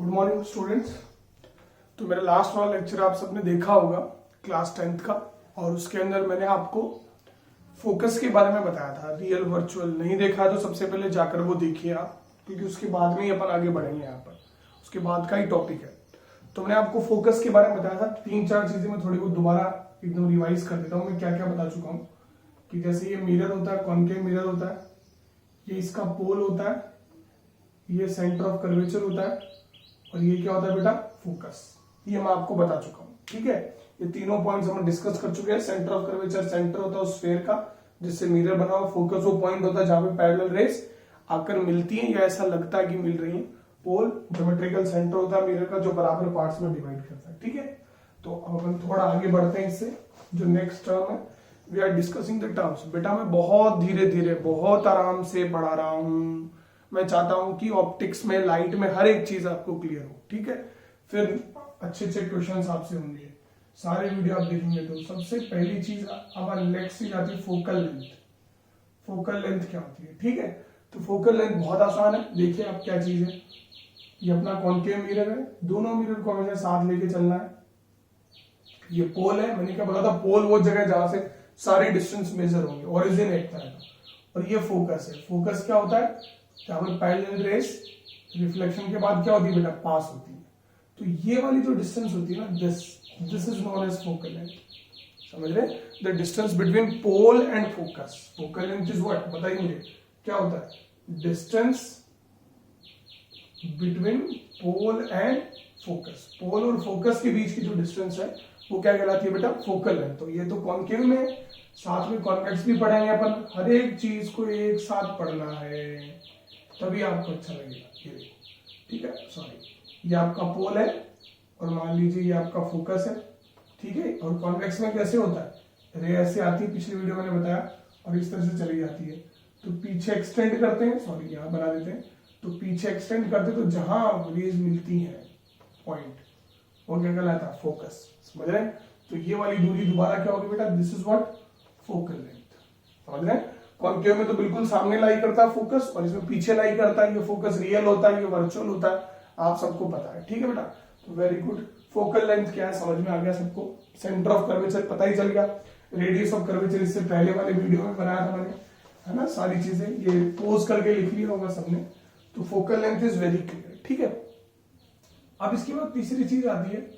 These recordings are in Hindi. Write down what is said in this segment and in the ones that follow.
Good morning students. तो मेरा लास्ट वाला लेक्चर आप सबने देखा होगा क्लास 10th का, और उसके अंदर मैंने आपको फोकस के बारे में बताया था। रियल वर्चुअल नहीं देखा तो सबसे पहले जाकर वो देखिए आप, क्योंकि उसके बाद में ही अपन आगे बढ़ेंगे यहाँ पर, उसके बाद का ही टॉपिक है। तो मैंने आपको फोकस के बारे में बताया था। 3-4 चीजें मैं थोड़ी बहुत दोबारा एकदम रिवाइज कर देता हूँ। मैं क्या क्या बता चुका हूँ कि जैसे ये मिरर होता है, कॉन्केव मिरर होता है, ये इसका पोल होता है, ये सेंटर ऑफ कर्वेचर होता है, और ये क्या होता है बेटा, फोकस। ये मैं आपको बता चुका हूँ, ठीक है। ये तीनों पॉइंट्स हम डिस्कस कर चुके हैं। सेंटर ऑफ कर्वेचर सेंटर होता है उस स्फीयर का जिससे मिरर बना हुआ। फोकस वो पॉइंट होता है जहां पे पैरेलल रेस आकर मिलती है या ऐसा लगता है कि मिल रही है। पोल ज्योमेट्रिकल सेंटर होता है मिरर का जो बराबर पार्ट्स में डिवाइड करता है, ठीक है। तो अब अपन थोड़ा आगे बढ़ते हैं इससे। जो नेक्स्ट टर्म है, we are discussing the terms. बेटा मैं बहुत धीरे धीरे बहुत आराम से पढ़ा रहा हूं। मैं चाहता हूं कि ऑप्टिक्स में, लाइट में हर एक चीज आपको क्लियर हो, ठीक है। फिर अच्छे अच्छे क्वेश्चंस आपसे होंगे, सारे वीडियो आप देखेंगे। तो सबसे पहली चीज अब नेक्स्ट चीज आती है फोकल लेंथ। फोकल लेंथ क्या होती है, ठीक है। तो फोकल लेंथ बहुत आसान है। देखिए आप क्या चीज है, ये अपना कॉन्केव मिरर है। दोनों मिरर को हमेशा साथ लेके चलना है। ये पोल है, मैंने क्या बोला था, पोल वो जगह जहां से सारे डिस्टेंस मेजर होंगे, ओरिजिन एक तरह का। और ये फोकस है। फोकस क्या होता है, जहां पर पैरेलल रेस रिफ्लेक्शन के बाद क्या होती है बेटा, पास होती है। तो ये वाली जो डिस्टेंस होती है ना, this is known as focal length. समझ रहे, the distance between pole and focus. Focal length is what, बताइए मुझे क्या होता है। Distance between pole and focus. Pole और फोकस के बीच की जो डिस्टेंस है वो क्या कहलाती है बेटा, फोकल लेंथ। तो ये तो कॉन्केव में, साथ में कॉन्वेक्स भी पढ़ेंगे अपन। हर एक चीज को एक साथ पढ़ना है, तभी आपको अच्छा लगेगा। ये देखो, ठीक है। सॉरी, ये आपका पोल है और मान लीजिए ये आपका फोकस है, ठीक है। और कॉन्वेक्स में कैसे होता है, रे ऐसे आती है, पिछली वीडियो मैंने बताया, और इस तरह से चली जाती है। तो पीछे एक्सटेंड करते हैं, सॉरी यहां बना देते हैं। तो पीछे एक्सटेंड करते तो जहां रेज मिलती है पॉइंट, वो क्या कहलाता है, फोकस। समझ रहे हैं। तो ये वाली दूरी दोबारा क्या होगी बेटा, this is what, focal length. समझ रहे हैं। कॉन्केव में तो बिल्कुल सामने लाई करता है फोकस, और इसमें पीछे लाई करता है। ये फोकस रियल होता है, ये वर्चुअल होता है, आप सबको पता है, ठीक है बेटा। तो वेरी गुड। फोकल लेंथ क्या है समझ में आ गया सबको। सेंटर ऑफ कर्वेचर पता ही चल गया। रेडियस ऑफ कर्वेचर इससे पहले वाले वीडियो में बनाया था मैंने, है ना। सारी चीजें ये पोज करके लिख लिया होगा सबने। तो focal length is very clear, ठीक है। अब इसके बाद तीसरी चीज आती है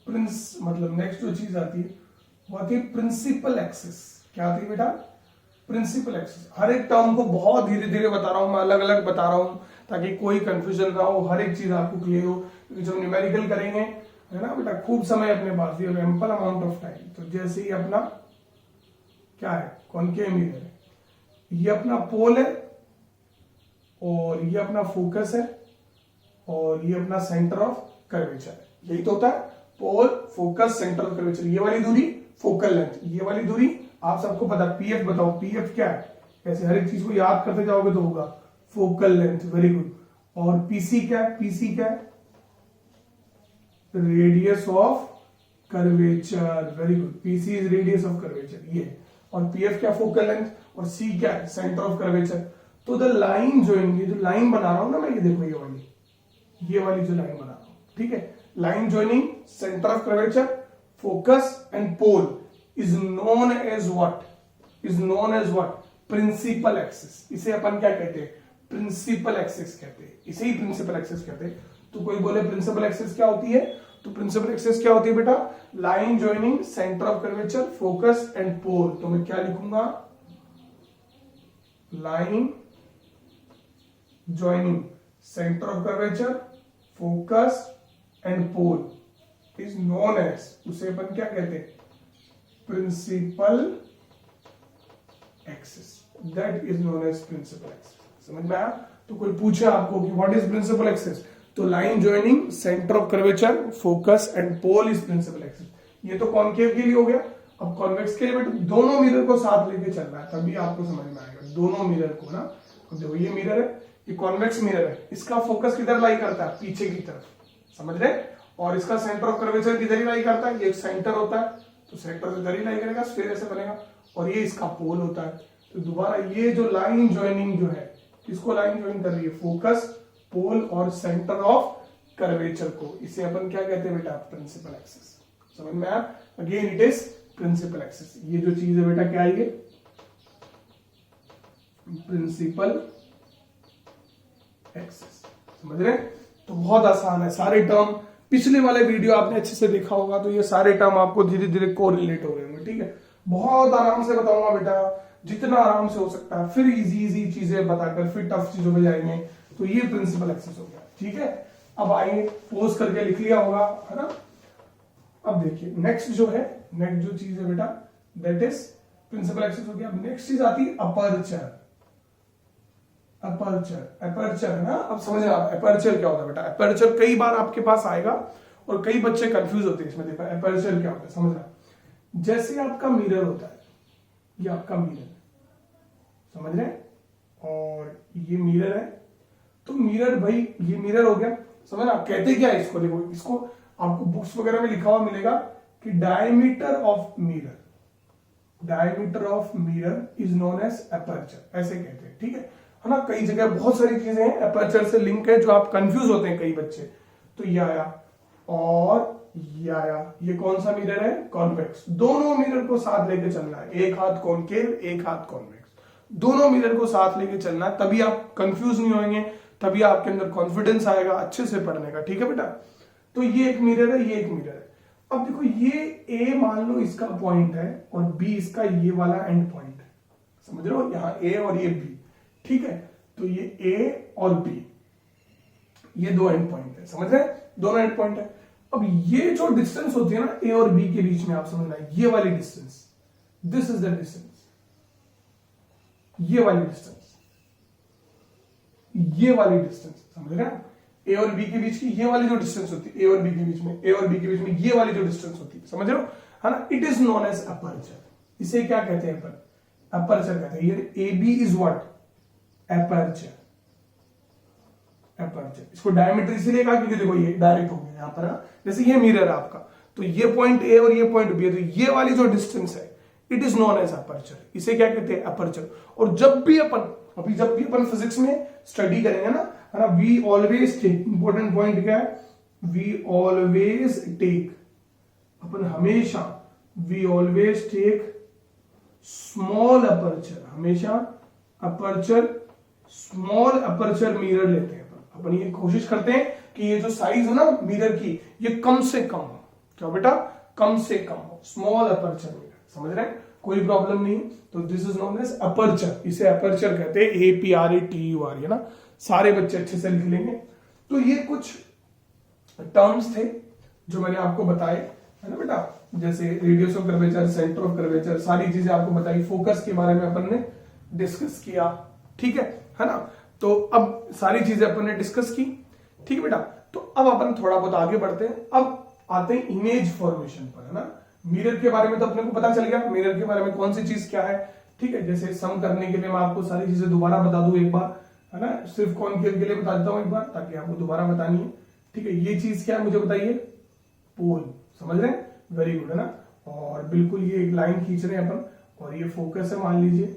मतलब नेक्स्ट जो चीज आती है वो आती है प्रिंसिपल एक्सिस। क्या आती है बेटा, प्रिंसिपल एक्सिस। हर एक टर्म को बहुत धीरे धीरे बता रहा हूं मैं, अलग अलग बता रहा हूं ताकि कोई कंफ्यूजन ना हो, हर एक चीज आपको क्लियर हो। क्योंकि जब न्यूमेरिकल करेंगे, है ना बेटा, खूब समय अपने पास, ये एम्पल अमाउंट ऑफ टाइम। तो जैसे ही अपना क्या है, कॉन्केव मिरर है, ये अपना पोल है, और ये अपना फोकस है, और ये अपना सेंटर ऑफ कर्वेचर है। यही तो होता है, पोल, फोकस, सेंटर ऑफ कर्वेचर। ये वाली दूरी फोकल लेंथ, ये वाली दूरी आप सबको पता। पीएफ बताओ, पीएफ क्या है। ऐसे हर एक चीज को याद करते जाओगे तो होगा फोकल लेंथ। Very good. और पीसी क्या है, पीसी क्या है, radius of curvature. Very good, PC is radius of curvature, ये। और पीएफ क्या, फोकल लेंथ। और सी क्या है, सेंटर ऑफ कर्वेचर। तो द लाइन जोइंग, ये जो लाइन बना रहा हूं ना मैं, ये देखो, ये वाली जो लाइन बना रहा हूं, ठीक है। Line joining centre of curvature, focus and pole is known as what, is known as what, principal axis. इसे अपन क्या कहते हैं, प्रिंसिपल एक्सिस कहते हैं। इसे ही प्रिंसिपल एक्सिस कहते हैं। तो कोई बोले प्रिंसिपल एक्सिस क्या होती है, तो प्रिंसिपल एक्सिस क्या होती है बेटा, line joining centre of curvature, focus and pole. तो मैं क्या लिखूंगा, line joining center of curvature, focus and pole is known as, उसे अपन क्या कहते हैं, principal axis. That is known as principal axis. समझ में आया। तो कोई पूछे आपको कि what is principal axis, तो line joining center of curvature, focus and pole is principal axis. ये तो कॉन्केव के लिए हो गया। अब कॉन्वेक्स के लिए बेटा दोनों मिरर को साथ लेके चलना है, तभी आपको समझ में आएगा। दोनों मिरर को ना, देखो ये मिरर है, ये कॉन्वेक्स मिरर है, इसका फोकस किधर लाई करता है, पीछे की तरफ। समझ रहे। और इसका सेंटर ऑफ कर्वेचर किधर ही लाई करता है, ये सेंटर होता है, तो सेंटर से इधर ही लाई करेगा, स्फीयर ऐसे बनेगा। और ये इसका पोल होता है। तो दोबारा ये जो लाइन ज्वाइनिंग जो है, किसको लाइन ज्वाइन कर रही है, फोकस, पोल और सेंटर ऑफ कर्वेचर को, इसे अपन क्या कहते हैं बेटा, प्रिंसिपल एक्सिस। समझ में आया? Again it is principal axis. ये जो चीज है बेटा क्या है, ये प्रिंसिपल एक्सिस। समझ रहे? तो बहुत आसान है, सारे टर्म पिछले वाले वीडियो आपने अच्छे से देखा होगा, तो ये सारे टर्म आपको धीरे धीरे कोरिलेट हो रहे होंगे। ठीक है, बहुत आराम से बताऊंगा बेटा, जितना आराम से हो सकता है, फिर इजी चीजें बताकर फिर टफ चीजों में जाएंगे। तो ये प्रिंसिपल एक्सिस हो गया। ठीक है, अब आइए, पोज करके लिख लिया होगा, है ना। अब देखिए नेक्स्ट जो है, नेक्स्ट जो चीज है बेटा, दैट इज प्रिंसिपल एक्सिस हो गया। अब नेक्स्ट चीज आती है अपर्चर। अपर्चर है ना, अब समझना अपर्चर क्या होता है बेटा। अपर्चर कई बार आपके पास आएगा और कई बच्चे कंफ्यूज होते हैं इसमें। देखो अपर्चर क्या होता है, समझना। जैसे आपका मिरर होता है, ये आपका मिरर, समझ रहे हैं, और ये मिरर है, तो मिरर भाई ये मिरर हो गया, समझना। कहते क्या है इसको, देखो इसको आपको बुक्स वगैरह में लिखा हुआ मिलेगा कि diameter of mirror, diameter of mirror is known as aperture, ऐसे कहते हैं। ठीक है ना, कई जगह बहुत सारी चीजें हैं अपर्चर से लिंक है, जो आप कंफ्यूज होते हैं कई बच्चे। तो ये आया और ये आया, ये कौन सा मिरर है, कॉन्वेक्स। दोनों मिरर को साथ लेके चलना है, एक हाथ कॉनकेव एक हाथ कॉन्वेक्स, दोनों मिरर को साथ लेके चलना है, तभी आप कंफ्यूज नहीं होंगे, तभी आपके अंदर कॉन्फिडेंस आएगा अच्छे से पढ़ने का। ठीक है बेटा, तो ये एक मिरर है, ये एक मिरर है। अब देखो ये ए मान लो इसका पॉइंट है और बी इसका ये वाला एंड पॉइंट है, समझ रहे हो, यहाँ ए और ये बी। ठीक है, तो ये ए और बी ये दो एंड पॉइंट है, समझ रहे हैं, दोनों एंड पॉइंट है। अब ये जो डिस्टेंस होती है ना ए और बी के बीच में, आप समझना ये वाली distance, this is the distance, ये वाली डिस्टेंस, ये वाली डिस्टेंस, समझ रहे हैं। ए और बी के बीच की ये वाली जो डिस्टेंस होती है, ए और बी के बीच में, ए और बी के बीच में ये वाली जो डिस्टेंस होती है, समझ रहे हो, है ना। It is known as aperture. इसे क्या कहते हैं अपन, अपर्चर कहते हैं। ये A B is what, aperture. Aperture, इसको डायमीटर इसीलिए कहा क्योंकि देखो ये डायरेक्ट हो गया यहाँ पर, जैसे ये मिरर है आपका, तो ये पॉइंट ए और ये पॉइंट बी है, तो ये वाली जो डिस्टेंस है it is known as aperture. इसे क्या कहते हैं, अपर्चर। और जब भी अपन फिजिक्स में स्टडी करेंगे ना, है ना, we always take, important point क्या है, वी ऑलवेज टेक, अपन हमेशा, we always take small aperture, हमेशा अपर्चर, स्मॉल अपर्चर मिरर लेते हैं। अपन ये कोशिश करते हैं कि ये जो साइज है ना मिरर की, ये कम से कम हो। क्या बेटा, कम से कम हो, स्मॉल अपर्चर मिरर, समझ रहे हैं, कोई प्रॉब्लम नहीं। तो this is known as aperture, इसे अपर्चर कहते हैं, APRATUR, है ना, सारे बच्चे अच्छे से लिख लेंगे। तो ये कुछ टर्म्स थे जो मैंने आपको बताए, है ना बेटा, जैसे radius of curvature, centre of curvature, सारी चीजें आपको बताई। फोकस के बारे में अपन ने डिस्कस किया, ठीक है ना। तो अब सारी चीजें अपन ने डिस्कस की, ठीक है बेटा। तो अब अपन थोड़ा बहुत आगे बढ़ते हैं, अब आते हैं इमेज फॉर्मेशन पर, है ना। मिरर के बारे में तो अपने को पता चल गया, मिरर के बारे में कौन सी चीज क्या है, ठीक है। जैसे सम करने के लिए मैं आपको सारी चीजें दोबारा बता दूं एक बार, है ना, सिर्फ कॉनकेव के लिए बता देता हूं एक बार, ताकि आपको दोबारा बतानी है, ठीक है। ये चीज क्या है मुझे बताइए, पोल, समझ रहे हैं, वेरी गुड, है ना। और बिल्कुल ये एक लाइन खींच रहे हैं अपन, और ये फोकस है, मान लीजिए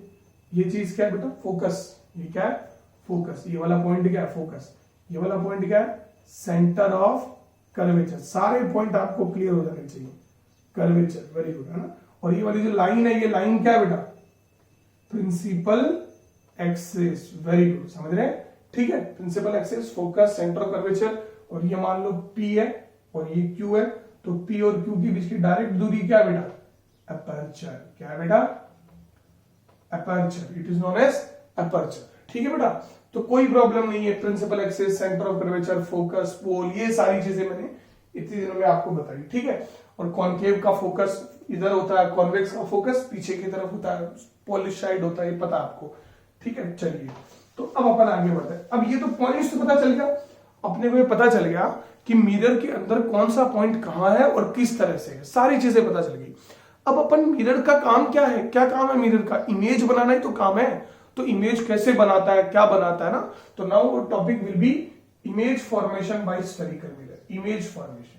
ये चीज क्या है बेटा, फोकस, ये क्या है, फोकस। ये वाला पॉइंट क्या है, फोकस। ये वाला पॉइंट क्या है, सेंटर ऑफ कर्वेचर। सारे पॉइंट आपको क्लियर हो जाने चाहिए, कर्वेचर, वेरी गुड, है ना। और ये वाली जो लाइन है, ये लाइन क्या है बेटा, प्रिंसिपल एक्सिस, वेरी गुड, समझ रहे हैं, ठीक है। Principal axis, focus, centre of curvature, और ये मान लो P है और ये Q है, तो P और Q के बीच की डायरेक्ट दूरी क्या है बेटा, अपर्चर। क्या है बेटा, aperture, it is known as aperture, ठीक है बेटा। तो कोई प्रॉब्लम नहीं है, principal axis, centre of curvature, focus, pole, ये सारी चीजें मैंने इतनी दिनों में आपको बताई, ठीक है। और कॉनकेव का फोकस इधर होता है, कॉन्वेक्स का फोकस पीछे की तरफ होता है, पॉलिश साइड होता है, ये पता आपको, ठीक है। चलिए, तो अब अपन आगे बढ़ते हैं। अब ये तो पॉइंट्स तो पता चल गया अपने को, ये पता चल गया कि मिरर के अंदर कौन सा पॉइंट कहां है और किस तरह से है, सारी चीजें पता चल गई। अब अपन मिरर का काम क्या है, क्या काम है मिरर का, इमेज बनाना ही तो काम है। तो इमेज कैसे बनाता है, क्या बनाता है ना, तो now topic will be image formation by spherical mirror, image formation.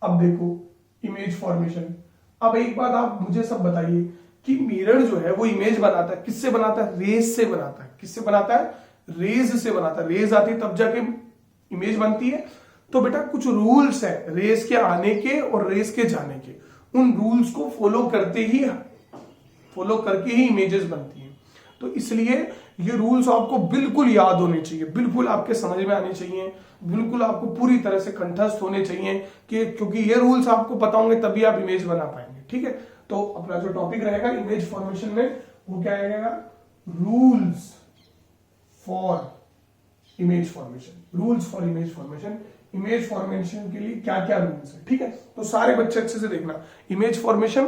अब देखो इमेज फॉर्मेशन, अब एक बात आप मुझे सब बताइए कि मिरर जो है वो इमेज बनाता है, किससे बनाता है, रेज से बनाता है। किससे बनाता है, रेज से बनाता है। रेज आती है तब जाके इमेज बनती है तो बेटा कुछ रूल्स है रेस के आने के और रेस के जाने के, उन रूल्स को फॉलो करके ही इमेजेस बनती हैं। तो इसलिए ये रूल्स आपको बिल्कुल याद होने चाहिए, बिल्कुल आपके समझ में आने चाहिए, बिल्कुल आपको पूरी तरह से कंठस्थ होने चाहिए कि क्योंकि ये रूल्स आपको पता होंगे तभी आप इमेज बना पाएंगे। ठीक है, तो अपना जो टॉपिक रहेगा इमेज फॉर्मेशन में वो क्या रहेगा, rules for image formation. Rules for image formation, image formation के लिए क्या क्या रूल्स है। ठीक है, तो सारे बच्चे अच्छे से देखना। इमेज फॉर्मेशन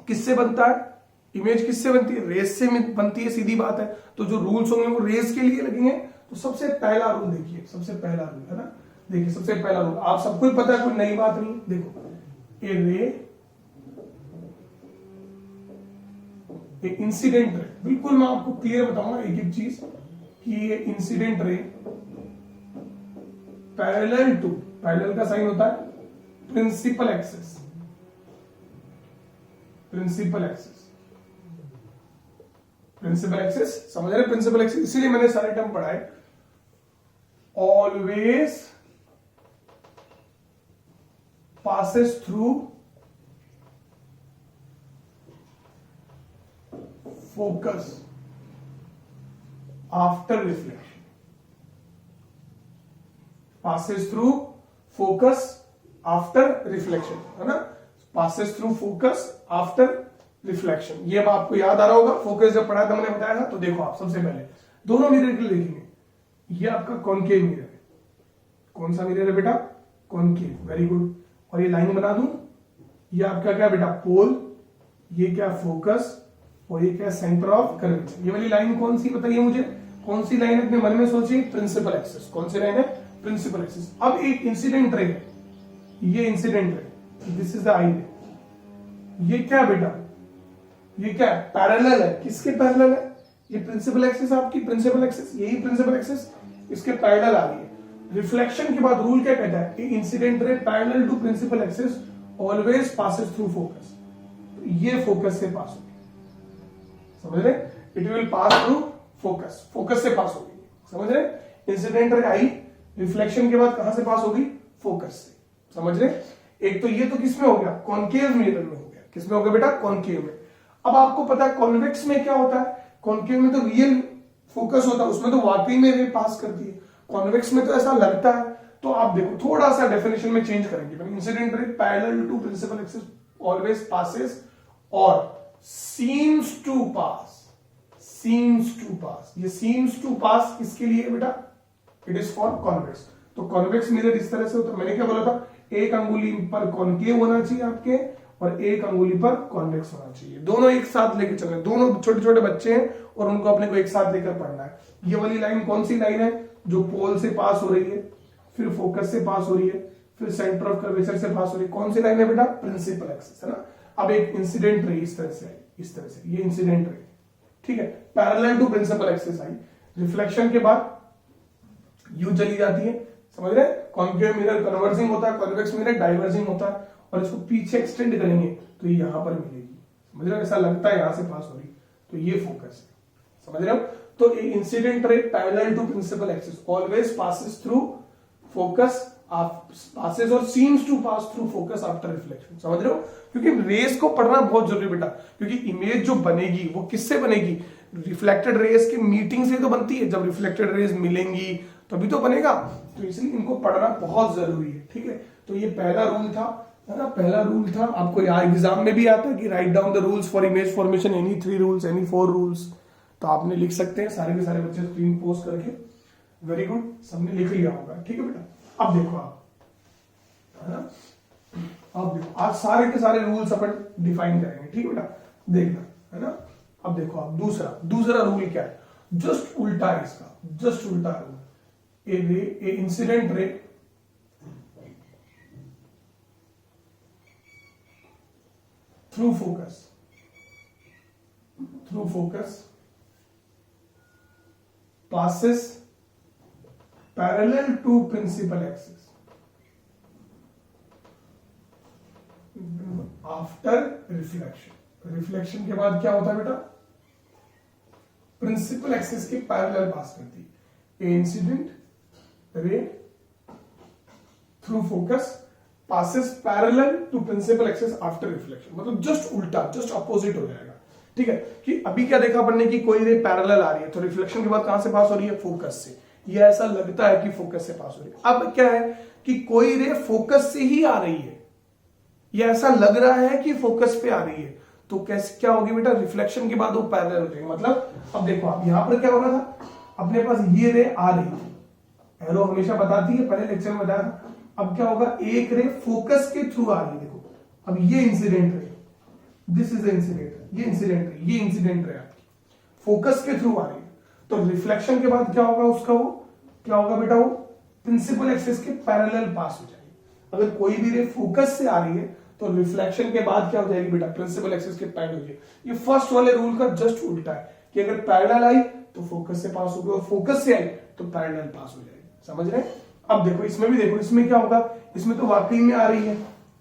किससे बनता है, इमेज किससे बनती है, रेस से बनती है, सीधी बात है। तो जो रूल्स होंगे वो रेस के लिए लगेंगे। तो सबसे पहला रूल देखिए, सबसे पहला रूल है ना, देखिए सबसे पहला रूल आप सबको ही पता है, कोई नई बात नहीं। देखो ए रे, एक इंसिडेंट रे, बिल्कुल मैं आपको क्लियर बताऊंगा एक एक चीज कि ये incident ray parallel to, parallel का साइन होता है principal axis, principal axis, principal axis समझ रहे, प्रिंसिपल एक्सिस इसीलिए मैंने सारे टर्म पढ़ाए। Always passes through focus after reflection, passes through focus after reflection, है ना, passes through focus after reflection. ये अब आपको याद आ रहा होगा, फोकस जब पढ़ा था मैंने बताया था। तो देखो आप सबसे पहले दोनों मिरर के देखेंगे, ये आपका कॉनकेव मिरर है। कौन सा मिरर है बेटा, कॉनकेव, वेरी गुड। और ये लाइन बना दूं, ये आपका क्या बेटा, पोल, ये क्या फोकस, और ये क्या सेंटर ऑफ कर्वेचर। ये वाली लाइन कौन सी बताइए मुझे, कौन सी लाइन अपने मन में सोचिए, प्रिंसिपल एक्सिस। कौन सी लाइन है, प्रिंसिपल एक्सिस। अब एक इंसिडेंट रे है, ये इंसिडेंट रे, दिस इज द आई रे, ये क्या बेटा, ये क्या पैरेलल है, किसके पैरेलल है, ये प्रिंसिपल एक्सिस, आपकी प्रिंसिपल एक्सिस, यही प्रिंसिपल एक्सिस इसके पैरेलल आ रही है। रिफ्लेक्शन के बाद रूल क्या कहता है, incident ray parallel to principal axis always passes through focus. तो ये फोकस से पास होगी, समझ रहे, it will pass through focus, focus से पास होगी, समझ रहे। इंसिडेंट रे आई, रिफ्लेक्शन के बाद कहां से पास होगी, फोकस से, समझ रहे। एक तो ये तो किसमें हो गया, कॉनकेव मिरर में हो गया, किसमें हो गया बेटा, कॉनकेव में। अब आपको पता है कॉन्वेक्स में क्या होता है, कॉनकेव में तो रियल फोकस होता है, उसमें तो वाकई में रे पास करती है, कॉन्वेक्स में तो ऐसा लगता है। तो आप देखो थोड़ा सा डेफिनेशन में चेंज करेंगे, incident ray parallel to principal axis always passes और seems to pass, seems to pass, ये सीम्स टू पास किसके लिए बेटा, इट इज फॉर कॉन्वेक्स। तो कॉन्वेक्स मिरर इस तरह से होता है, मैंने क्या बोला था, एक अंगुली पर कॉनकेव होना चाहिए आपके और एक अंगुली पर कॉन्वेक्स होना चाहिए, दोनों एक साथ लेके चल रहे, दोनों छोटे छोटे बच्चे हैं और उनको अपने को एक साथ लेकर पढ़ना है। ये वाली लाइन कौन सी लाइन है, जो पोल से पास हो रही है, फिर फोकस से पास हो रही है, फिर सेंटर ऑफ कर्वेचर से पास हो रही है, कौन सी लाइन है बेटा, प्रिंसिपल एक्सिस, है ना। अब एक इंसिडेंट रे इस तरह से आई, इस तरह से, ये इंसिडेंट रे, ठीक है, पैरेलल टू प्रिंसिपल एक्सिस आई, रिफ्लेक्शन के बाद यू चली जाती है, समझ रहे, कॉन्केव मिरर कन्वर्जिंग होता है, कॉन्वेक्स मिरर डाइवर्जिंग होता है, और इसको पीछे एक्सटेंड करेंगे तो ये यहां पर मिलेगी, समझ रहे हो, ऐसा लगता है यहां से पास हो रही, तो ये फोकस है, समझ रहे हो। तो incident ray parallel to principal axis always passes through focus, passes और seems to pass through focus after reflection, समझ रहे हो। क्योंकि रेस को पढ़ना बहुत जरूरी बेटा, क्योंकि इमेज जो बनेगी वो किससे बनेगी, रिफ्लेक्टेड रेस की मीटिंग से तो बनती है, जब रिफ्लेक्टेड रेस मिलेंगी तभी तो बनेगा, तो इसलिए इनको पढ़ना बहुत जरूरी है, ठीक है। तो ये पहला रूल था, है ना, पहला रूल था, आपको एग्जाम में भी आता है कि write down the rules for image formation, any 3 rules, any 4 rules, तो आपने लिख सकते हैं, सारे के सारे बच्चे स्क्रीन पोस्ट करके, वेरी गुड, सबने लिख लिया होगा, ठीक है बेटा। अब देखो आप, है ना, अब देखो आज सारे के सारे रूल्स अपन डिफाइन करेंगे, ठीक है बेटा, देखना, है ना। अब देखो आप दूसरा रूल क्या है, जस्ट उल्टा है इसका, जस्ट उल्टा रूल, ए इंसिडेंट रे through focus passes parallel to principal axis after reflection के बाद क्या होता है बेटा, प्रिंसिपल एक्सिस के पैरेलल पास करती है, a incident ray through focus passes parallel to principal axis after reflection, मतलब जस्ट उल्टा, जस्ट अपोजिट हो जाएगा। ठीक है, कि अभी क्या देखा अपन ने कि कोई रे पैरेलल आ रही है, तो रिफ्लेक्शन के बाद कहां से पास हो रही है? फोकस से। ये ऐसा लगता है कि फोकस से पास हो रही है। अब क्या है कि कोई रे फोकस से ही आ रही है, ये ऐसा लग रहा है कि फोकस पे आ रही है, तो कैसे क्या होगी बेटा? रिफ्लेक्शन के बाद वो पैरेलल हो जाएगी। मतलब अब देखो, अब यहां पर क्या हो रहा था, अपने पास ये रे आ रही है, एरो हमेशा बताती है, पहले लेक्चर में बताया था। अब क्या होगा, एक रे फोकस के थ्रू आ रही है, देखो अब ये इंसिडेंट रे, दिस इज इंसिडेंट, ये इंसिडेंट रे, ये इंसिडेंट रे आपकी फोकस के थ्रू आ रही है, तो रिफ्लेक्शन के बाद क्या होगा उसका, वो क्या होगा बेटा, वो प्रिंसिपल एक्सिस के पैरेलल पास हो जाएगी। अगर कोई भी रे फोकस से आ रही है तो रिफ्लेक्शन के बाद क्या हो जाएगी बेटा? प्रिंसिपल एक्सिस के पैरेलल हो जाएगी। ये फर्स्ट वाले रूल का जस्ट उल्टा है कि अगर पैरेलल आई तो फोकस से पास होगी और फोकस से आई तो पैरेलल पास हो जाएगी। समझ रहे हैं? अब देखो इसमें भी देखो, इसमें क्या होगा, इसमें तो वाकई में आ रही है,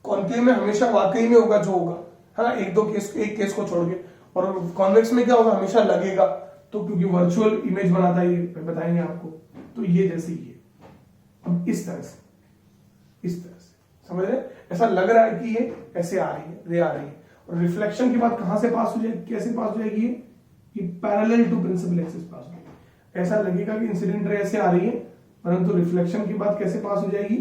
कॉन्केव में हमेशा वाकई में होगा जो होगा, है ना, एक दो केस, एक केस को छोड़ के। और कॉन्वेक्स में क्या होगा, हमेशा लगेगा, तो क्योंकि वर्चुअल इमेज बनाता है, ये बताएंगे आपको। तो ये जैसे ही है, अब इस तरह से, इस तरह से, समझ रहे? ऐसा लग रहा है कि ये ऐसे आ रही है, रे आ रही है, और रिफ्लेक्शन के बाद कहां से पास हो जाएगी, कैसे पास हो जाएगी? ये parallel to principal axis pass हो जाएगी। ऐसा लगेगा कि इंसिडेंट रे ऐसे आ रही है, परंतु रिफ्लेक्शन के बाद कैसे पास हो जाएगी?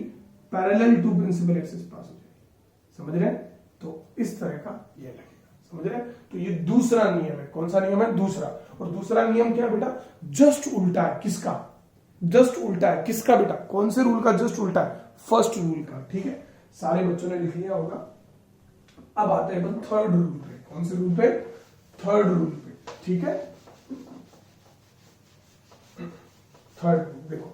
Parallel to principal axis pass हो जाएगी। समझ रहे हैं? तो इस तरह का ये लगेगा। समझ रहे हैं? तो ये दूसरा नियम है। कौन सा नियम है? दूसरा। और दूसरा नियम क्या है बेटा? जस्ट उल्टा है। किसका? जस्ट उल्टा है। किसका बेटा? कौन से रूल का जस्ट उल्टा है? फर्स्ट रूल का। ठीक है, सारे बच्चों ने लिख लिया होगा। अब आते हैं थर्ड रूल पे। कौन से रूल पे? थर्ड रूल पे। ठीक है, थर्ड देखो,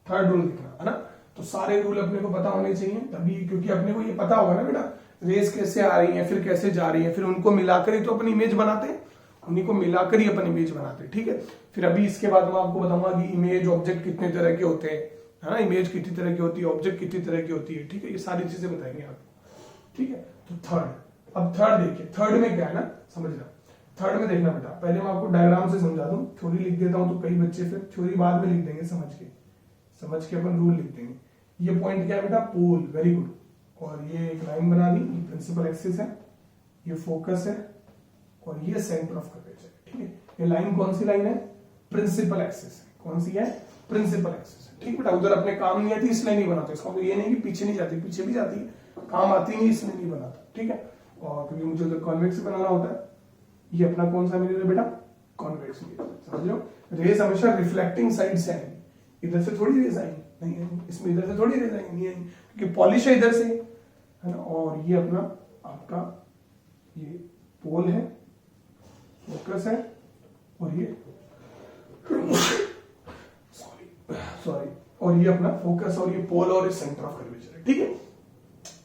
थर्ड रूल लिखना है ना। तो सारे रूल अपने को पता होने चाहिए तभी, क्योंकि अपने को ये पता होगा ना बेटा, रेस कैसे आ रही है, फिर कैसे जा रही है, फिर उनको मिलाकर ही तो अपन इमेज बनाते हैं, उन्हीं को मिलाकर ही अपन इमेज बनाते हैं। ठीक है, फिर अभी इसके बाद मैं आपको बताऊंगा कि इमेज ऑब्जेक्ट कितने तरह के होते हैं, है ना, इमेज कितनी तरह की होती है, ऑब्जेक्ट कितनी तरह की होती है। ठीक है, ये सारी चीजें बताएंगे आपको। ठीक है, तो थर्ड। अब थर्ड देखिए, थर्ड में क्या है ना, समझना। थर्ड में देखना बेटा, पहले मैं आपको डायग्राम से समझा दूं, थ्योरी लिख देता हूं, तो कई बच्चे फिर थ्योरी बाद में लिख देंगे, समझ के अपन रूल लिख देंगे। ये पॉइंट क्या है बेटा? पोल। Very good. और ये एक लाइन बना दी, ये प्रिंसिपल एक्सिस है, ये फोकस है, और ये सेंटर ऑफ कर्वेचर है। ठीक है, ये लाइन कौन सी लाइन है? प्रिंसिपल एक्सिस है। कौन सी है? प्रिंसिपल एक्सिस है। ठीक बेटा, उधर अपने काम नहीं आती इसलिए नहीं बनाते। इसका तो ये नहीं कि पीछे नहीं जाती, पीछे भी जाती है, काम आती नहीं इसलिए नहीं बनाता। ठीक है, और क्योंकि मुझे उधर कॉन्वेक्स बनाना होता है। ये अपना कौन सा मिरर है बेटा? Convex mirror. समझ लो, रेज हमेशा रिफ्लेक्टिंग साइड से आएंगी, इधर से थोड़ी रेज आएंगी, नहीं आएंगी, इसमें इधर से थोड़ी रेज आएंगी, नहीं आएंगी, क्योंकि पॉलिश है इधर से, है ना। और ये अपना आपका ये पोल है, फोकस है, और ये सॉरी और ये अपना फोकस और ये पोल और ये सेंटर ऑफ कर्वेचर है। ठीक है,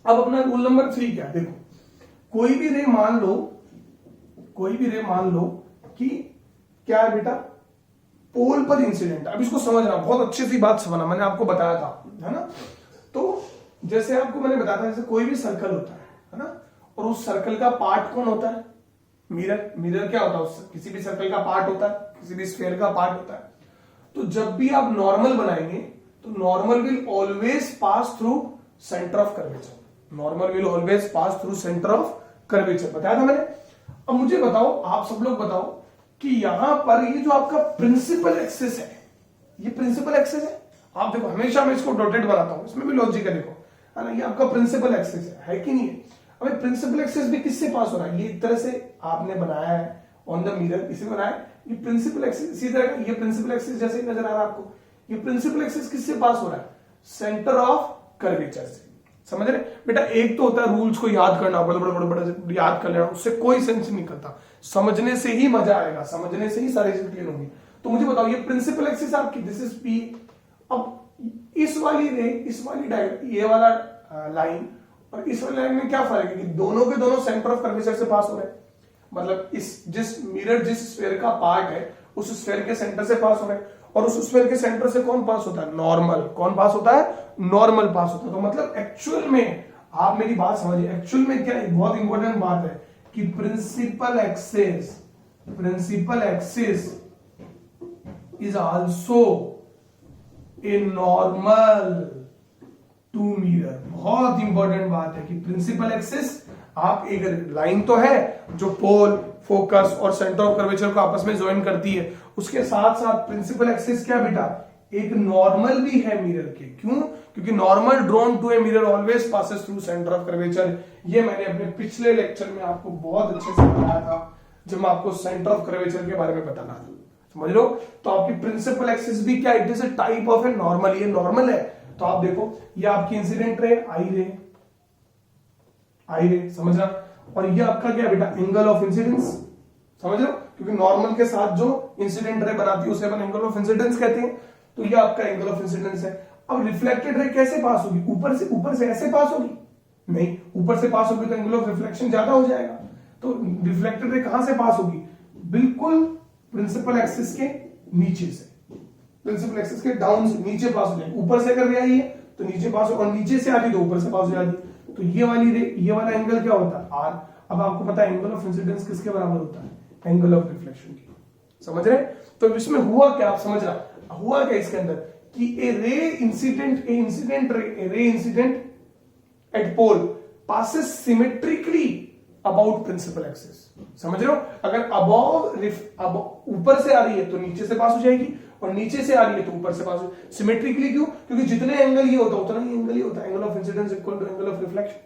अब अपना रूल नंबर 3 क्या है? देखो, कोई भी रे मान लो कि क्या है बेटा? पोल पर इंसिडेंट। अब इसको समझना, बहुत अच्छी सी बात समझना, मैंने आपको बताया था, है ना। तो जैसे आपको मैंने बताया था, जैसे कोई भी सर्कल होता है ना, और उस सर्कल का पार्ट कौन होता है? मिरर। मिरर क्या होता है? उस किसी भी सर्कल का पार्ट होता है, किसी भी स्फीयर का पार्ट होता है। तो जब भी आप नॉर्मल बनाएंगे तो normal will always pass through centre of curvature. Normal will always pass through centre of curvature, बताया था मैंने। अब मुझे बताओ, आप सब लोग बताओ कि यहां पर ये जो आपका प्रिंसिपल एक्सिस है, ये प्रिंसिपल एक्सिस है। आप देखो, हमेशा मैं इसको डॉटेड बनाता हूं, इसमें भी लॉजिक है, देखो, है ना। ये आपका प्रिंसिपल एक्सिस है कि नहीं है? अब प्रिंसिपल एक्सिस भी किससे पास हो रहा है? ये एक तरह से आपने बनाया है ऑन द मिरर, इसे बनाया। ये प्रिंसिपल एक्सिस इसी तरह, ये प्रिंसिपल एक्सिस जैसे ही नजर आ रहा है आपको। ये प्रिंसिपल एक्सिस किससे पास हो रहा है? सेंटर ऑफ कर्वेचर से। समझ रहे बेटा? एक तो होता है रूल्स को याद करना, बड़े याद कर लेना, उससे कोई सेंस नहीं निकलता। समझने से ही मजा आएगा, समझने से ही सारी चीज क्लियर होंगी। तो मुझे बताओ, ये प्रिंसिपल एक्सिस आपकी, दिस इज पी। अब इस वाली रे, इस वाली डायग्राम, ये वाला लाइन और इस वाली लाइन में क्या फर्क है? कि दोनों के दोनों सेंटर ऑफ कर्वेचर से पास हो रहे हैं। मतलब जिस मिरर जिस स्फीयर का पार्ट है, उस स्फीयर के सेंटर से पास हो रहे हैं, और उस स्फीयर के सेंटर से कौन पास होता है? नॉर्मल। कौन पास होता है? नॉर्मल पास होता है। तो मतलब एक्चुअल में, आप मेरी बात समझिए, एक्चुअल में क्या है, बहुत इंपॉर्टेंट बात है कि principal axis is also a normal to mirror. बहुत इंपॉर्टेंट बात है कि प्रिंसिपल एक्सिस, आप एक लाइन तो है जो पोल, फोकस और सेंटर ऑफ कर्वेचर को आपस में ज्वाइन करती है, उसके साथ साथ प्रिंसिपल एक्सिस क्या बेटा, एक नॉर्मल भी है मिरर के। क्यों? क्योंकि normal drawn to a mirror always passes through centre of curvature. ये मैंने अपने पिछले लेक्चर में आपको बहुत अच्छे से बताया था, जब मैं आपको सेंटर ऑफ कर्वेचर के बारे में बता रहा था, समझ लो। तो आपकी प्रिंसिपल एक्सिस भी क्या, it is a type of a normal, ये नॉर्मल है। तो आप देखो, ये आपकी इंसिडेंट रे, आई रे, समझना। और ये आपका क्या बेटा, एंगल ऑफ इंसिडेंस, समझ लो, क्योंकि नॉर्मल के साथ जो इंसिडेंट रे बनाती है उसे अपन एंगल ऑफ इंसिडेंस कहते हैं। तो ये आपका एंगल ऑफ इंसिडेंस है। अब रिफ्लेक्टेड रे कैसे पास होगी, ऊपर से ऐसे पास होगी? नहीं, ऊपर से पास होगी तो एंगल ऑफ रिफ्लेक्शन ज्यादा हो जाएगा। तो रिफ्लेक्टेड रे कहां से पास होगी, बिल्कुल प्रिंसिपल एक्सिस के नीचे से, प्रिंसिपल एक्सिस के डाउन से नीचे पास हो जाएगी। ऊपर से कर रही है तो नीचे पास हो, और नीचे से आती तो ऊपर से पास हो जाती। तो ये वाली रे, ये वाला एंगल क्या होता है, आर। अब आपको पता है एंगल ऑफ इंसिडेंस किसके बराबर होता है, एंगल ऑफ रिफ्लेक्शन की, समझ रहे? तो इसमें हुआ क्या, आप समझ रहा, हुआ क्या इसके अंदर कि a ray incident at pole passes symmetrically about principal axis, समझ रहे हो? अगर अब ऊपर से आ रही है तो नीचे से पास हो जाएगी, और नीचे से आ रही है तो ऊपर से पास हो। सिमेट्रिकली क्यों? क्योंकि जितने एंगल ये होता है उतना ही एंगल ये होता है, angle of incidence equal to angle of reflection,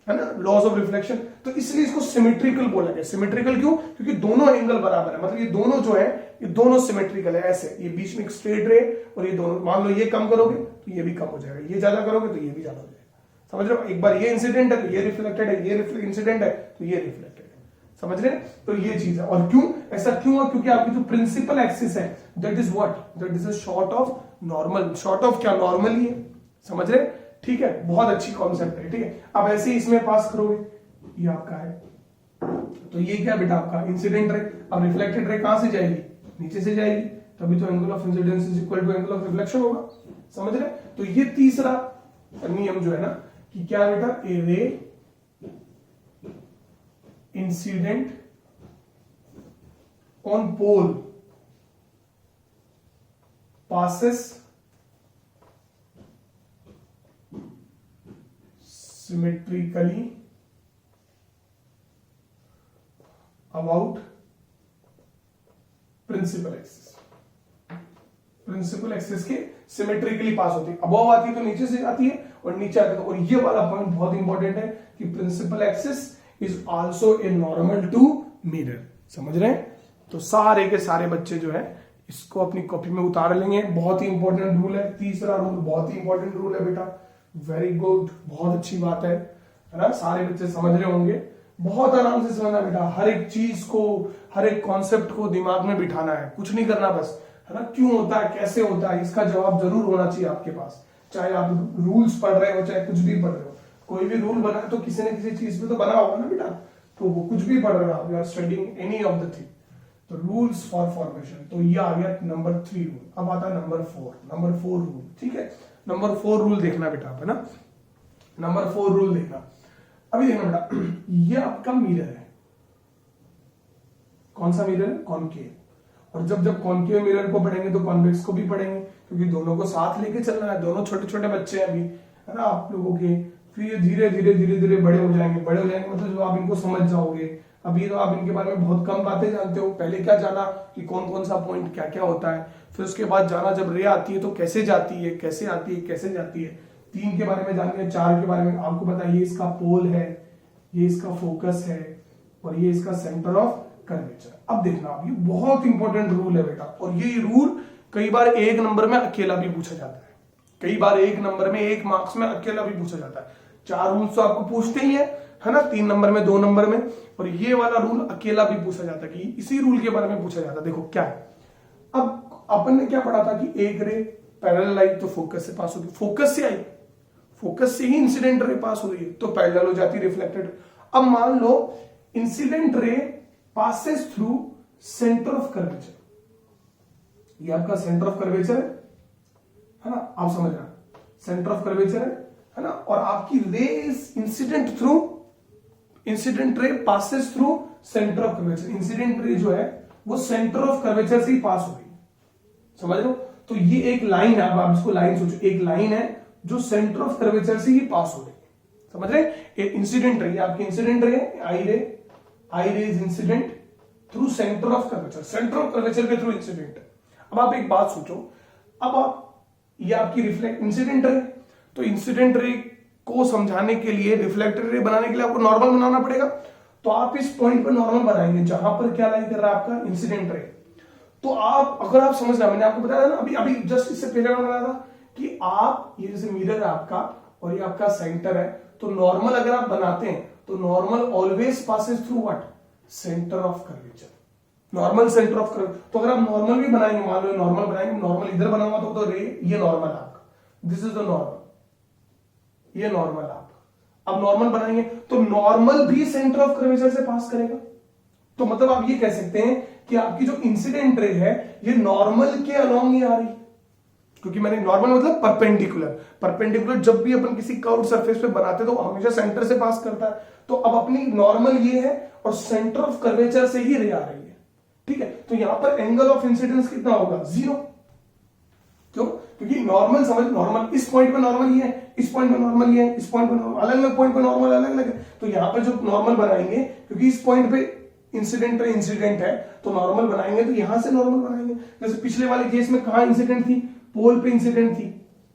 है ना, लॉज ऑफ रिफ्लेक्शन। तो इसलिए इसको सिमेट्रिकल बोला गया। सिमेट्रिकल क्यों? क्योंकि दोनों एंगल बराबर है, मतलब ये दोनों जो है ये दोनों सिमेट्रिकल है। ऐसे ये बीच में एक स्ट्रेट रे, और ये दोनों, मान लो ये कम करोगे तो ये भी कम हो जाएगा, ये ज्यादा करोगे तो ये भी ज्यादा हो जाएगा, समझ रहे हो? एक बार ये इंसिडेंट है तो ये रिफ्लेक्टेड है, ये इंसिडेंट है तो ये रिफ्लेक्टेड है, समझ रहे? तो ये चीज है। और क्यों ऐसा क्यों है? क्योंकि आपकी जो प्रिंसिपल एक्सिस है that is what, that is a short of normal. Short of क्या, नॉर्मल ही है, समझ रहे? ठीक है, बहुत अच्छी कॉन्सेप्ट है। ठीक है, अब ऐसे ही इसमें पास करोगे, ये आपका है, तो ये क्या बेटा आपका इंसिडेंट रे। अब रिफ्लेक्टेड रे कहां से जाएगी, नीचे से जाएगी, तभी तो angle of incidence is equal to angle of reflection होगा, समझ रहे? तो ये तीसरा नियम जो है ना कि क्या बेटा, a ray incident on pole passes symmetrically about principal axis. Principal axis के सिमेट्रिकली पास होती है, अबव आती है तो नीचे से आती है, और नीचे आती है तो, और ये वाला पॉइंट बहुत इंपॉर्टेंट है कि principal axis is also a normal to mirror, समझ रहे हैं? तो सारे के सारे बच्चे जो है इसको अपनी कॉपी में उतार लेंगे। बहुत ही इंपॉर्टेंट रूल है, तीसरा रूल बहुत ही इंपॉर्टेंट रूल है बेटा, वेरी गुड, बहुत अच्छी बात है ना? सारे बच्चे समझ रहे होंगे, बहुत आराम से समझना बेटा, हर एक चीज को, हर एक कॉन्सेप्ट को दिमाग में बिठाना है, कुछ नहीं करना बस, है ना? क्यों होता है, कैसे होता है, इसका जवाब जरूर होना चाहिए आपके पास, चाहे आप रूल्स पढ़ रहे हो चाहे कुछ भी पढ़ रहे हो। कोई भी रूल बना तो किसी न किसी चीज पे तो बना होगा ना बेटा, तो वो कुछ भी पढ़ रहे हो आप, you are studying any of the thing. तो रूल्स फॉर फॉर्मेशन, तो ये आ गया नंबर 3 रूल। अब आता है नंबर 4 रूल, ठीक है? नंबर 4 रूल देखना बेटा आप, है ना? नंबर 4 रूल देखना। अभी देखना बेटा, ये आपका मिरर है, कौन सा मिरर है, कॉनकेव। और जब कॉनकेव मिरर को पढ़ेंगे तो कॉन्वेक्स को भी पढ़ेंगे, क्योंकि दोनों को साथ लेके चलना है, दोनों छोटे छोटे बच्चे हैं अभी, है ना आप लोगों के। फिर ये धीरे धीरे बड़े हो जाएंगे मतलब जब आप इनको समझ जाओगे। अभी तो आप इनके बारे में बहुत कम बातें जानते हो, पहले क्या जाना कि कौन कौन सा पॉइंट क्या क्या होता है, फिर उसके बाद जाना जब रे आती है तो कैसे जाती है, कैसे आती है, कैसे जाती है। 3 के बारे में जानना, 4 के बारे में आपको पता है, ये इसका पोल है, ये इसका फोकस है, और ये इसका सेंटर ऑफ कर्वेचर। अब देखना, अब ये बहुत इंपॉर्टेंट रूल है बेटा, और ये रूल कई बार 1 नंबर में अकेला भी पूछा जाता है, कई बार 1 नंबर में 1 मार्क्स में अकेला भी पूछा जाता है। 4 रूल्स तो आपको पूछते ही है ना, 3 नंबर में, 2 नंबर में, और ये वाला रूल अकेला भी पूछा जाता है कि इसी रूल के बारे में पूछा जाता है। देखो क्या है, अब अपन ने क्या पढ़ा था कि एक रे पैरेलल आई तो फोकस से पास होगी, फोकस से आई, फोकस से ही इंसिडेंट रे पास हो रही है तो पैरेलल हो जाती, रिफ्लेक्टेड। अब मान लो incident ray passes through centre of curvature, ये आपका सेंटर ऑफ कर्वेचर है ना, आप समझ रहे, सेंटर ऑफ कर्वेचर है ना, और आपकी रे is incident ray passes through centre of curvature. Incident ray जो है वो सेंटर ऑफ कर्वेचर से ही पास हो रही है, समझ लो? तो ये एक लाइन है, अब आप इसको लाइन सोचो, एक लाइन है जो सेंटर ऑफ कर्वेचर से ही पास हो रही है, समझ रहे? इंसिडेंट रे, आपकी इंसिडेंट रे आई रे is incident through centre of curvature, centre of curvature के थ्रू इंसिडेंट। अब आप एक बात सोचो, अब आप ये आपकी रिफ्लेक्ट इंसिडेंट रे, तो इंसिडेंट रे को समझाने के लिए, रिफ्लेक्टेड रे बनाने के लिए आपको नॉर्मल बनाना पड़ेगा। तो आप इस पॉइंट पर नॉर्मल बनाएंगे जहां पर क्या लाई कर रहा है आपका इंसिडेंट रे। तो आप अगर आप समझना, मैंने आपको बताया ना अभी अभी जस्ट इससे पहले मैंने बताया था कि आप ये जैसे मिरर है आपका और ये आपका सेंटर है, तो नॉर्मल अगर आप बनाते हैं तो normal always passes through what, centre of curvature, normal centre of curvature. तो अगर आप नॉर्मल भी बनाएंगे, मान लो नॉर्मल बनाएंगे, नॉर्मल इधर बना हुआ तो रे, ये नॉर्मल आपका, दिस इज द नॉर्मल, ये नॉर्मल आप अब नॉर्मल बनाएंगे तो नॉर्मल भी सेंटर ऑफ कर्वेचर से पास करेगा। तो मतलब आप ये कह सकते हैं कि आपकी जो इंसिडेंट रे है ये नॉर्मल के अलोंग ही आ रही है, क्योंकि मैंने नॉर्मल मतलब परपेंडिकुलर, परपेंडिकुलर जब भी अपन किसी कर्व्ड सरफेस पे बनाते हैं तो हमेशा सेंटर से पास करता है। तो अब अपनी नॉर्मल ये है और सेंटर ऑफ कर्वेचर से ही रे आ रही है, ठीक है। तो यहां पर एंगल ऑफ इंसिडेंस कितना होगा, 0। क्यों? क्योंकि नॉर्मल समझ, नॉर्मल इस पॉइंट पे नॉर्मल ये है, इस पॉइंट पे नॉर्मल ये है, इस पॉइंट पे नॉर्मल, अलग अलग पॉइंट पे नॉर्मल अलग अलग है। तो यहां पर जो नॉर्मल बनाएंगे, क्योंकि इस पॉइंट पे इंसिडेंट पे इंसिडेंट है तो नॉर्मल बनाएंगे, तो यहां से नॉर्मल बनाएंगे। जैसे पिछले वाले केस में कहां इंसिडेंट थी, पोल पे इंसिडेंट थी,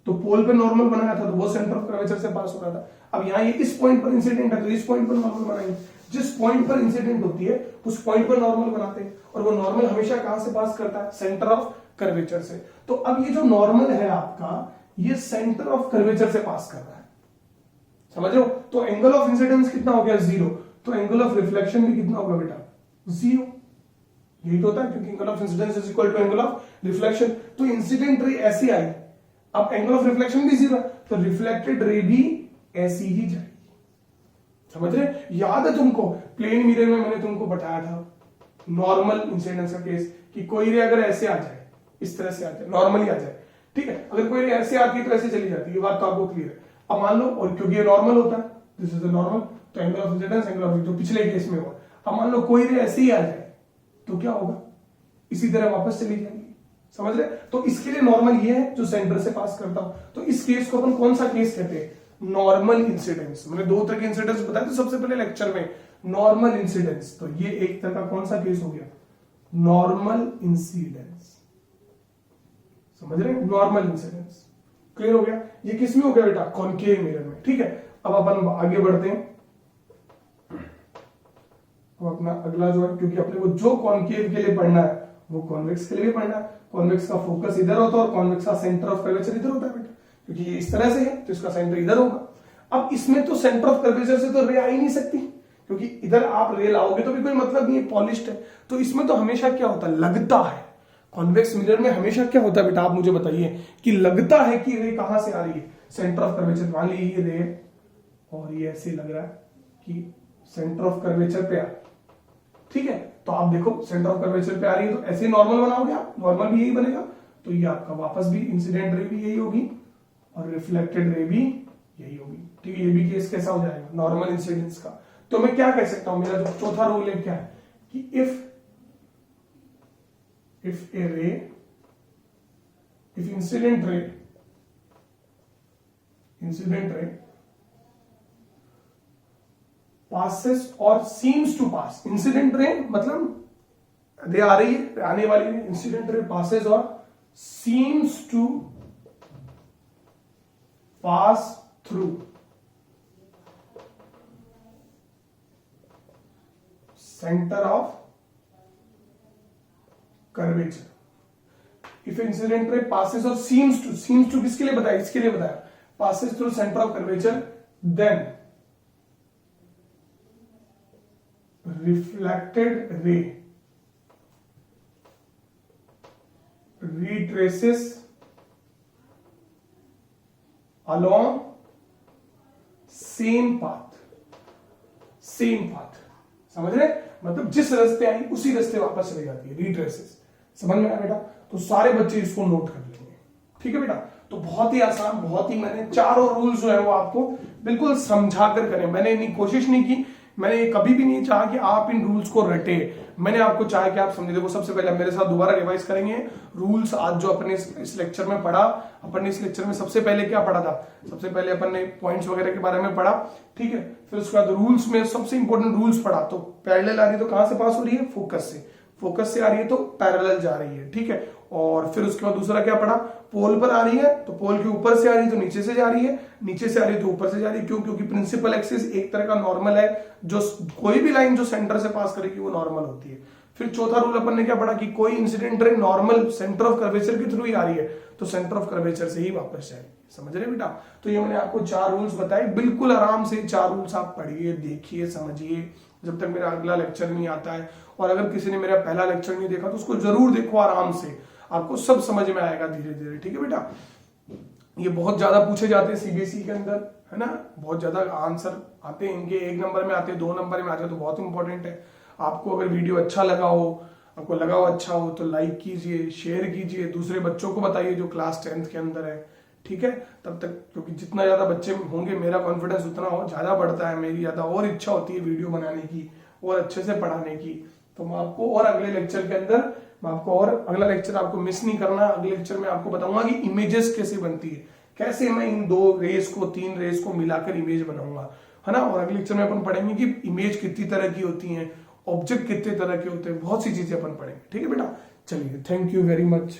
तो पोल पे नॉर्मल बनाया था तो वो सेंटर ऑफ कर्वेचर से पास हो रहा था। अब यहाँ ये इस पॉइंट पर इंसिडेंट है तो इस पॉइंट पर नॉर्मल बनाएंगे, जिस पॉइंट पर इंसिडेंट होती है उस पॉइंट पर नॉर्मल बनाते हैं, और वो नॉर्मल हमेशा कहां से पास करता है, सेंटर ऑफ कर्वेचर से। तो अब ये जो नॉर्मल है आपका, ये सेंटर ऑफ कर्वेचर से पास कर रहा है, समझ रहे हो? तो एंगल ऑफ इंसिडेंस कितना हो गया, 0। तो एंगल ऑफ रिफ्लेक्शन भी कितना होगा बेटा, 0। यही तो होता है, क्योंकि angle of incidence is equal to angle of reflection. तो इंसिडेंट रे ऐसी आई, अब एंगल ऑफ रिफ्लेक्शन भी 0 है, तो रिफ्लेक्टेड रे भी ऐसी ही जाएगी, समझ रहे? याद है तुमको प्लेन मिरर में मैंने तुमको बताया था नॉर्मल इंसिडेंस का केस, कि कोई रे अगर ऐसे आ जाए, इस तरह से आ जाए, नॉर्मली आ जाए, ठीक है, अगर कोई रे ऐसे आती है तो ऐसे चली जाती है, ये बात तो आपको क्लियर है। अब मान लो, और क्योंकि ये नॉर्मल होता है, दिस इज द नॉर्मल, तो angle of incidence angle of, जो पिछले केस में हुआ। अब मान लो कोई रे ऐसे ही आ जाए तो क्या होगा, इसी तरह वापस चली जाएगी, समझ रहे? तो इसके लिए नॉर्मल ये है जो सेंटर से पास करता हूं। तो इस केस को अपन कौन सा केस कहते हैं, नॉर्मल इंसिडेंस। मैंने 2 तरह के इंसिडेंस बताए थे सबसे पहले लेक्चर में, नॉर्मल इंसिडेंस, तो ये एक तरह का कौन सा केस हो गया, नॉर्मल इंसिडेंस, समझ रहे? नॉर्मल इंसिडेंस क्लियर हो गया। ये किस में हो गया बेटा, कॉनकेव मिरर में, ठीक है। अब अपन आगे बढ़ते हैं, अब अपना अगला जो है, क्योंकि अपने को जो कॉनकेव के लिए पढ़ना है वो कॉन्वेक्स के लिए भी पढ़ना है। कॉन्वेक्स का फोकस इधर होता है और कॉन्वेक्स का सेंटर ऑफ कर्वेचर इधर होता है बेटा, क्योंकि ये इस तरह से है तो इसका सेंटर इधर होगा। अब इसमें तो सेंटर ऑफ कर्वेचर से तो रे आ ही नहीं सकती, क्योंकि इधर आप रे लाओगे तो भी कोई मतलब नहीं है, पॉलिश्ड है। तो इसमें तो हमेशा क्या होता है, लगता है। कॉन्वेक्स मिरर में हमेशा क्या होता है बेटा, आप मुझे बताइए, कि लगता है कि रे कहां से आ रही है, सेंटर ऑफ कर्वेचर। मान लीजिए ये रे और ये ऐसे लग रहा है कि सेंटर ऑफ कर्वेचर पे आ, ठीक है, तो आप देखो सेंटर ऑफ कर्वेचर पे आ रही है तो ऐसे नॉर्मल बनाओगे आप, नॉर्मल भी यही बनेगा, तो ये आपका वापस भी इंसिडेंट रे भी यही होगी और रिफ्लेक्टेड रे भी यही होगी, ठीक है। ये भी केस कैसा हो जाएगा, नॉर्मल इंसिडेंस का। तो मैं क्या कह सकता हूं, मेरा जो चौथा रूल है क्या है, कि इफ ए रे, if incident ray passes or seems to pass, incident ray मतलब रे आ रही है, आने वाली है, इंसिडेंट रे passes और seems to pass through center of curvature। if incident ray passes और seems to किसके लिए बताया, इसके लिए बताया, passes through center of curvature, then reflected ray retraces along same path, समझ रहे? मतलब जिस रास्ते आई उसी रास्ते वापस चली जाती है, रिट्रेसेस। समझ में आया बेटा? तो सारे बच्चे इसको नोट कर लेंगे, ठीक है बेटा। तो बहुत ही आसान, बहुत ही, मैंने चारों रूल्स जो है वो आपको बिल्कुल समझा कर करें, मैंने इतनी कोशिश नहीं की, मैंने कभी भी नहीं चाहा कि आप इन रूल्स को रटे, मैंने आपको चाहा कि आप समझे। देखो सबसे पहले मेरे साथ दोबारा रिवाइज करेंगे रूल्स। आज जो अपने इस लेक्चर में पढ़ा, अपन ने इस लेक्चर में सबसे पहले क्या पढ़ा था, सबसे पहले अपन ने पॉइंट्स वगैरह के बारे में पढ़ा, ठीक है। फिर उसके बाद रूल्स में सबसे इंपॉर्टेंट रूल्स पढ़ा। तो पैरेलल आ रही है तो कहां से पास हो रही है, फोकस से, फोकस से आ रही है तो पैरेलल जा रही है, ठीक है। और फिर उसके बाद दूसरा क्या पढ़ा, पोल पर आ रही है तो पोल के ऊपर से आ रही है तो नीचे से जा रही है, नीचे से आ रही है तो ऊपर से जा रही है। क्यों, क्योंकि प्रिंसिपल एक्सिस एक तरह का नॉर्मल है, जो कोई भी लाइन जो सेंटर से पास करेगी वो नॉर्मल होती है। फिर चौथा रूल अपन ने क्या पढ़ा कि कोई incident ray normal centre of curvature के थ्रू ही आ रही है तो सेंटर ऑफ कर्वेचर से ही वापस जाएगी। समझ रहे बेटा। तो ये मैंने आपको 4 रूल्स बताए, बिल्कुल आराम से 4 रूल्स आप पढ़िए, देखिए, समझिए जब तक मेरा अगला लेक्चर नहीं आता है। और अगर किसी ने मेरा पहला लेक्चर नहीं देखा तो उसको जरूर देखो आराम से, आपको सब समझ में आएगा धीरे धीरे, ठीक है बेटा। ये बहुत ज्यादा पूछे जाते हैं सीबीएसई के अंदर, है ना, बहुत ज्यादा आंसर आते हैं इनके, 1 नंबर में आते हैं, 2 नंबर में आते हैं, तो बहुत इंपॉर्टेंट है। आपको अगर वीडियो अच्छा लगा हो, आपको लगा हो अच्छा हो तो लाइक कीजिए, शेयर कीजिए, दूसरे बच्चों को बताइए जो क्लास 10th के अंदर है, ठीक है। तब तक, क्योंकि जितना ज्यादा बच्चे होंगे मेरा कॉन्फिडेंस उतना हो ज्यादा बढ़ता है, मेरी ज्यादा और इच्छा होती है वीडियो बनाने की और अच्छे से पढ़ाने की। तो मैं आपको और अगले लेक्चर के अंदर, मैं आपको और अगला लेक्चर आपको मिस नहीं करना। अगले लेक्चर में आपको बताऊंगा कि इमेजेस कैसे बनती है, कैसे मैं इन 2 रेस को 3 रेस को मिलाकर इमेज बनाऊंगा, है ना। और अगले लेक्चर में अपन पढ़ेंगे कि इमेज कितनी तरह की होती है, ऑब्जेक्ट कितने तरह के होते हैं, बहुत सी चीजें अपन पढ़ेंगे, ठीक है बेटा। चलिए, थैंक यू वेरी मच।